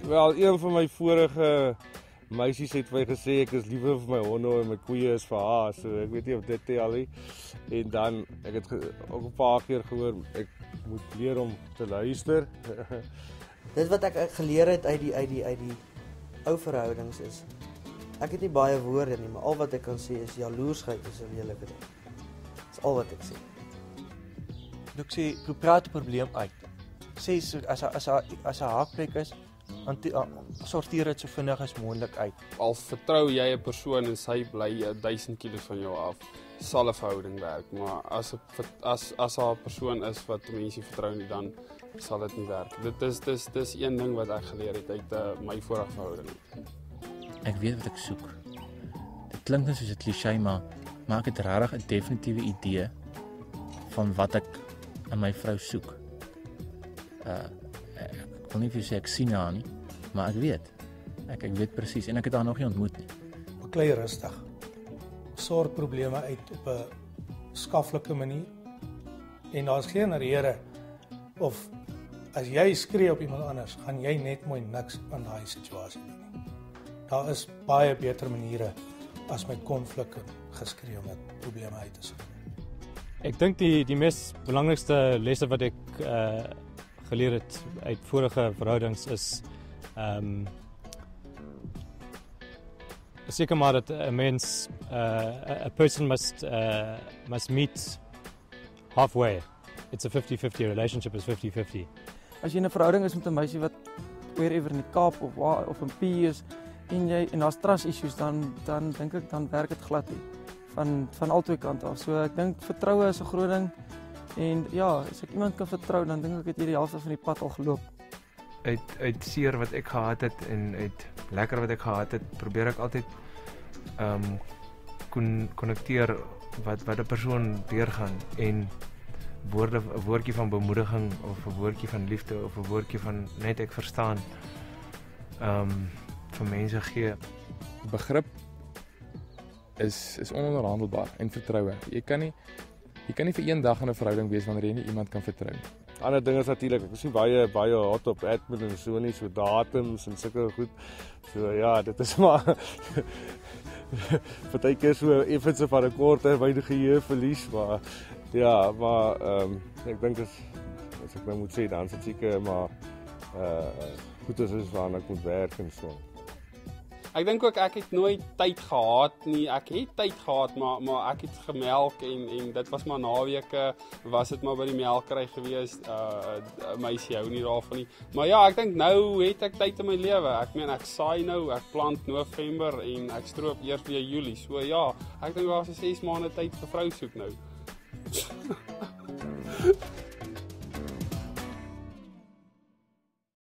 Wel, een van my vorige meisies het my gesê ek is liever vir my honde en my koeie is vir haar, so ek weet nie of dit tel nie. En dan, ek het ook 'n paar keer gehoor, ek moet leer om te luister. Dit wat ek geleer het uit die ou verhoudings is, ek het nie baie woorde nie, maar al wat ek kan sê is jaloersheid is 'n lelike ding. Dis al wat ek sê. Ek sê, praat die probleem uit. Sê so, as 'n haakplek is, sorteer dit so vinnig as moontlik uit. Al vertrou jy 'n persoon en sy bly 1000 km van jou af, sal 'n verhouding werk, maar as haar 'n persoon is wat mense vertrou nie, dan sal dit nie werk. Dis een ding wat ek geleer het uit my vorige verhouding. Ek weet wat ek soek. Dit klink net soos 'n kliseë, maar ek het regtig 'n definitiewe idee van wat ek in my vrou soek. Ek wil nie vir jou sê ek sien haar nie, maar ek weet. Ek weet presies en ek het haar nog nie ontmoet nie. Beklei rustig. Sorg probleme uit op 'n skaflike manier. En daar's geen rede of as jy skree op iemand anders, gaan jy net mooi niks aan daai situasie doen nie. Daar is baie beter maniere as met konflik en geskree om dit probleme uit te sorg. Ek dink die mees belangrikste lesse wat ek geleer het uit vorige verhoudings is seker maar dat 'n mens a person must meet halfway. It's a 50-50 relationship is 50-50. As jy in 'n verhouding is met 'n meisie wat wherever in die Kaap of in P is en daar's trust issues dan dink ek dan werk dit glad nie van albei kante af. So ek dink vertroue is 'n groot ding en ja, as ek iemand kan vertrou dan dink ek het jy die helfte van die pad al geloop. Uit seer wat ek gehad het en uit lekker wat ek gehad het, probeer ek altyd konnekteer wat 'n persoon deurgaan en 'n woordjie van bemoediging of 'n woordjie van liefde of 'n woordjie van net ek verstaan vir mense gee. Begrip is ononderhandelbaar en vertroue. Jy kan nie vir een dag in 'n verhouding wees wanneer jy nie iemand kan vertrou nie. Ander ding is natuurlik, ek is nie baie hot op admin en so nie, so datums en sulke goed. So ja, dit is maar partykeer so effens van 'n korte wydige geheue verlies, maar ja, maar ek dink as ek nou moet sê dan is dit seker maar goed is waarna ek moet werk en so. Ek dink ook ek het nooit tyd gehad nie. Ek het tyd gehad, maar ek het gemelk en dit was maar naweke, was dit maar by die melkery gewees. Meisie hou nie daarvan nie. Maar ja, ek dink nou het ek tyd in my lewe. Ek meen ek saai nou, ek plant November en ek stroop eers weer Julie. So ja, ek dink daar's 6 maande tyd vir vrou soek nou.